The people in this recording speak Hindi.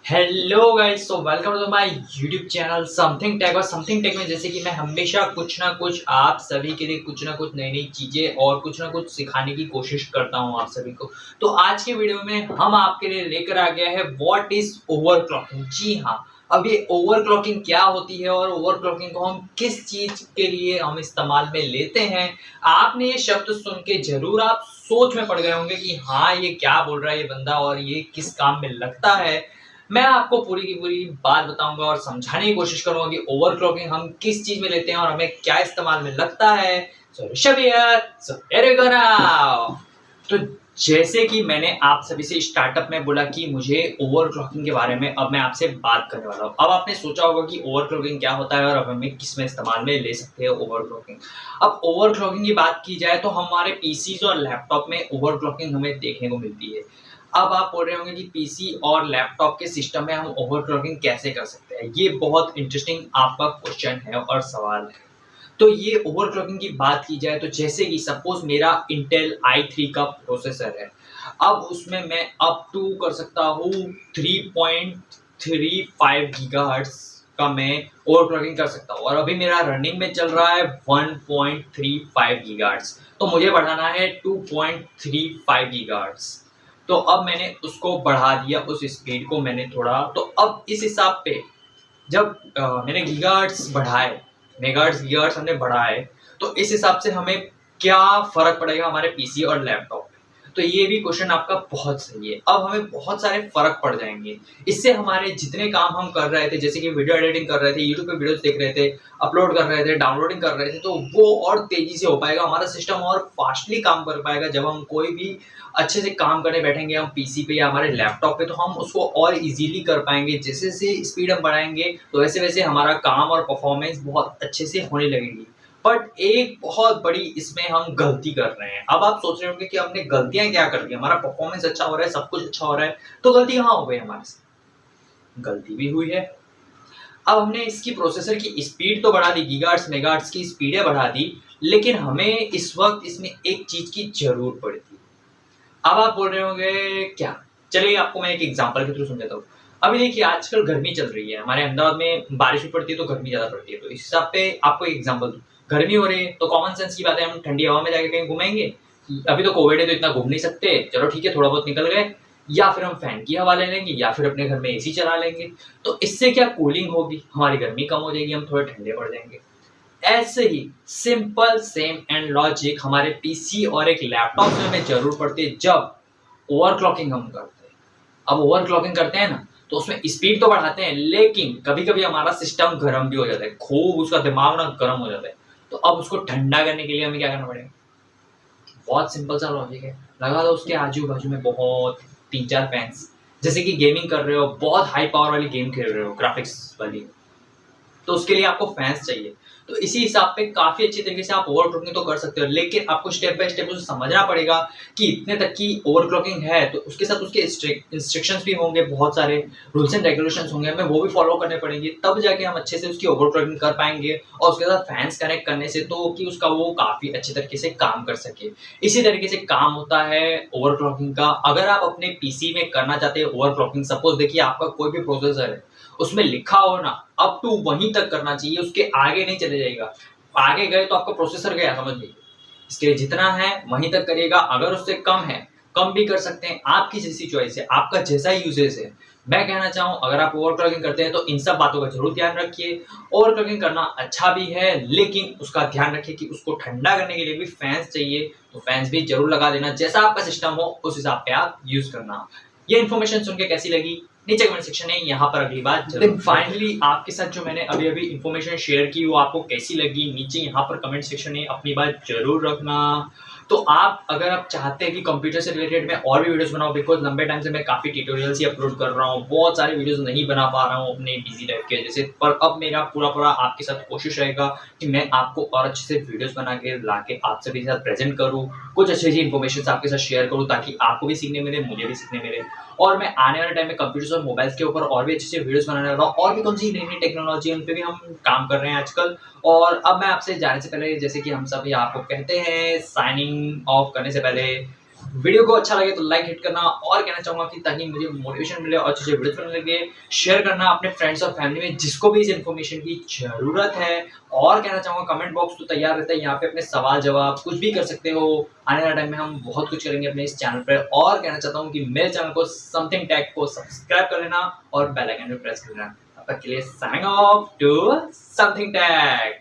हेलो गाइस, तो welcome to my YouTube channel something tech. और समथिंग टेक में जैसे कि मैं हमेशा कुछ ना कुछ आप सभी के लिए कुछ ना कुछ नई नई चीज़ें और कुछ ना कुछ सिखाने की कोशिश करता हूँ आप सभी को। तो आज के वीडियो में हम आपके लिए लेकर आ गया है व्हाट इज ओवरक्लॉकिंग। जी हाँ, अब ये ओवरक्लॉकिंग क्या होती है और ओवरक्लॉकिंग को हम किस चीज़ के लिए हम इस्तेमाल में लेते हैं। आपने ये शब्द सुन के ज़रूर आप सोच में पड़ गए होंगे कि हाँ, ये क्या बोल रहा है ये बंदा और ये किस काम में लगता है। मैं आपको पूरी की पूरी बात बताऊँगा और समझाने की कोशिश करूँगा कि ओवरक्लॉकिंग हम किस चीज़ में लेते हैं और हमें क्या इस्तेमाल में लगता है। So Rishabh here, so here we go now. तो जैसे कि मैंने आप सभी से स्टार्टअप में बोला कि मुझे ओवरक्लॉकिंग के बारे में अब मैं आपसे बात करने वाला हूँ। अब आपने सोचा होगा कि ओवरक्लॉकिंग क्या होता है और अब हमें किस में इस्तेमाल में ले सकते हैं ओवरक्लॉकिंग। अब ओवरक्लॉकिंग की बात की जाए तो हमारे पीसीज और लैपटॉप में ओवरक्लॉकिंग हमें देखने को मिलती है। अब आप बोल रहे होंगे कि पीसी और लैपटॉप के सिस्टम में हम ओवरक्लॉकिंग कैसे कर सकते हैं। ये बहुत इंटरेस्टिंग आपका क्वेश्चन है और सवाल है। तो ये ओवरक्लॉकिंग की बात की जाए तो जैसे कि सपोज मेरा इंटेल i3 का प्रोसेसर है। अब उसमें मैं अप टू कर सकता हूँ 3.35 गीगाहर्ट्ज का मैं ओवरक्लॉकिंग कर सकता हूँ और अभी मेरा रनिंग में चल रहा है 1.35 गीगाहर्ट्ज। तो मुझे बढ़ाना है 2.35 गीगाहर्ट्ज। तो अब मैंने उसको बढ़ा दिया, उस स्पीड को मैंने थोड़ा। तो अब इस हिसाब पे जब मैंने गीगाहर्ट्ज बढ़ाए, मेगाहर्ट्ज गीगाहर्ट्ज हमने बढ़ाए, तो इस हिसाब से हमें क्या फ़र्क पड़ेगा हमारे पीसी और लैपटॉप पे? तो ये भी क्वेश्चन आपका बहुत सही है। अब हमें बहुत सारे फ़र्क पड़ जाएँगे। इससे हमारे जितने काम हम कर रहे थे, जैसे कि वीडियो एडिटिंग कर रहे थे, यूट्यूब पे वीडियोज़ देख रहे थे, अपलोड कर रहे थे, डाउनलोडिंग कर रहे थे, तो वो और तेज़ी से हो पाएगा। हमारा सिस्टम और फ़ास्टली काम कर पाएगा। जब हम कोई भी अच्छे से काम करने बैठेंगे हम पीसी पे या हमारे लैपटॉप पे, तो हम उसको और इजीली कर पाएंगे। जैसे-जैसे स्पीड हम बढ़ाएँगे तो वैसे-वैसे हमारा काम और परफॉर्मेंस बहुत अच्छे से होने लगेगी। बट एक बहुत बड़ी इसमें हम गलती कर रहे हैं। अब आप सोच रहे होंगे कि हमने गलतियाँ क्या कर दी? हमारा परफॉर्मेंस अच्छा हो रहा है, सब कुछ अच्छा हो रहा है, तो गलती कहाँ हो गई हमारे से? गलती भी हुई है। अब हमने इसकी प्रोसेसर की स्पीड तो बढ़ा दी, गीगाहर्ट्ज़, मेगाहर्ट्ज़ की स्पीडें बढ़ा दी, लेकिन हमें इस वक़्त इसमें एक चीज़ की ज़रूर पड़ती। अब आप बोल रहे होंगे क्या? चलिए आपको मैं एक एग्ज़ाम्पल के थ्रू समझाता हूँ। अभी देखिए आजकल गर्मी चल रही है, हमारे अहमदाबाद में बारिश भी पड़ती है तो गर्मी ज़्यादा पड़ती है। तो इस हिसाब पे आपको एक एग्ज़ाम्पल दूँ, गर्मी हो रही है तो कॉमन सेंस की बात है हम ठंडी हवा में जाके कहीं घूमेंगे? अभी तो कोविड है तो इतना घूम नहीं सकते, चलो ठीक है थोड़ा बहुत निकल गए, या फिर हम फैन की हवा ले लेंगे या फिर अपने घर में एसी चला लेंगे। तो इससे क्या कूलिंग होगी, हमारी गर्मी कम हो जाएगी, हम थोड़े ठंडे पड़ जाएँगे। ऐसे ही सिंपल सेम एंड लॉजिक हमारे पीसी और एक लैपटॉप में हमें ज़रूर पड़ती है जब ओवरक्लॉकिंग हम करते हैं। अब ओवरक्लॉकिंग करते हैं ना, तो उसमें स्पीड तो बढ़ाते हैं, लेकिन कभी-कभी हमारा सिस्टम गरम भी हो जाता है, खूब उसका दिमाग ना गरम हो जाता है। तो अब उसको ठंडा करने के लिए हमें क्या करना पड़ेगा? बहुत सिंपल सा लॉजिक है, लगा दो उसके आजू-बाजू में बहुत 3-4 फैन्स। जैसे कि गेमिंग कर रहे हो, बहुत हाई पावर वाली गेम खेल रहे हो, ग्राफिक्स वाली, तो उसके लिए आपको फैंस चाहिए। तो इसी हिसाब पे काफ़ी अच्छी तरीके से आप ओवरक्लॉकिंग तो कर सकते हो, लेकिन आपको स्टेप बाय स्टेप उसे समझना पड़ेगा कि इतने तक की ओवरक्लॉकिंग है, तो उसके साथ उसके इंस्ट्रक्शंस भी होंगे, बहुत सारे रूल्स एंड रेगुलेशंस होंगे, हमें वो भी फॉलो करने पड़ेंगे, तब जाके हम अच्छे से उसकी ओवरक्लॉकिंग कर पाएँगे और उसके साथ फैंस कनेक्ट करने से तो कि उसका वो काफ़ी अच्छे तरीके से काम कर सके। इसी तरीके से काम होता है ओवरक्लॉकिंग का। अगर आप अपने पीसी में करना चाहते हैं ओवरक्लॉकिंग, सपोज़ देखिए आपका कोई भी प्रोसेसर है, उसमें लिखा हो ना अप टू वहीं तक करना चाहिए, उसके आगे नहीं चले जाइएगा। आगे गए तो आपका प्रोसेसर गया, समझ लीजिए। इसके लिए जितना है वहीं तक करिएगा, अगर उससे कम है, कम भी कर सकते हैं, आपकी जैसी चॉइस है, आपका जैसा यूसेज है। मैं कहना चाहूँ अगर आप ओवरक्लॉकिंग करते हैं तो इन सब बातों का ज़रूर ध्यान रखिए। ओवरक्लॉकिंग करना अच्छा भी है, लेकिन उसका ध्यान रखिए कि उसको ठंडा करने के लिए भी फैन्स चाहिए, तो फैन्स भी ज़रूर लगा देना। जैसा आपका सिस्टम हो उस हिसाब पे आप यूज़ करना। ये इन्फॉर्मेशन सुन के कैसी लगी? नीचे कमेंट सेक्शन है, यहाँ पर अगली बात जरूर। फाइनली आपके साथ जो मैंने अभी इन्फॉर्मेशन शेयर की वो आपको कैसी लगी, नीचे यहाँ पर कमेंट सेक्शन है, अपनी बात जरूर रखना। तो आप अगर आप चाहते हैं कि कंप्यूटर से रिलेटेड मैं और भी वीडियोस बनाऊं, बिकॉज लंबे टाइम से मैं काफ़ी ट्यूटोरियल्स ही अपलोड कर रहा हूँ, बहुत सारे वीडियोस नहीं बना पा रहा हूँ अपने बिजी लाइफ की वजह से, पर अब मेरा पूरा आपके साथ कोशिश रहेगा कि मैं आपको और अच्छे से वीडियोस बना के ला के आप सभी के साथ प्रेजेंट करूँ, कुछ अच्छी इन्फॉर्मेशन आपके साथ शेयर करूँ ताकि आपको भी सीखने मिले, मुझे भी सीखने मिले। और मैं आने वाले टाइम में कंप्यूटर्स और मोबाइल्स के ऊपर और भी अच्छे से वीडियोस बनाने वाला हूँ, और भी कौन सी नई नई टेक्नोलॉजी उन पे भी हम काम कर रहे हैं आजकल। और अब मैं आपसे जाने से पहले, जैसे कि हम सब आपको कहते हैं साइनिंग ऑफ करने से पहले, वीडियो को अच्छा लगे तो लाइक हिट करना, और कहना चाहूंगा कि ताकि मुझे मोटिवेशन मिले और अच्छे वीडियोस बनने लगे, शेयर करना अपने फ्रेंड्स और फैमिली में जिसको भी इस इन्फॉर्मेशन की जरूरत है। और कहना चाहूंगा कमेंट बॉक्स तो तैयार रहता है, यहाँ पे अपने सवाल जवाब कुछ भी कर सकते हो। आने वाले टाइम में हम बहुत कुछ करेंगे अपने इस चैनल पर। और कहना चाहता हूँ कि मेरे चैनल को समथिंग टेक को सब्सक्राइब कर लेना और बेल आइकन पे प्रेस कर लेना। तब तक के लिए signing off to something take.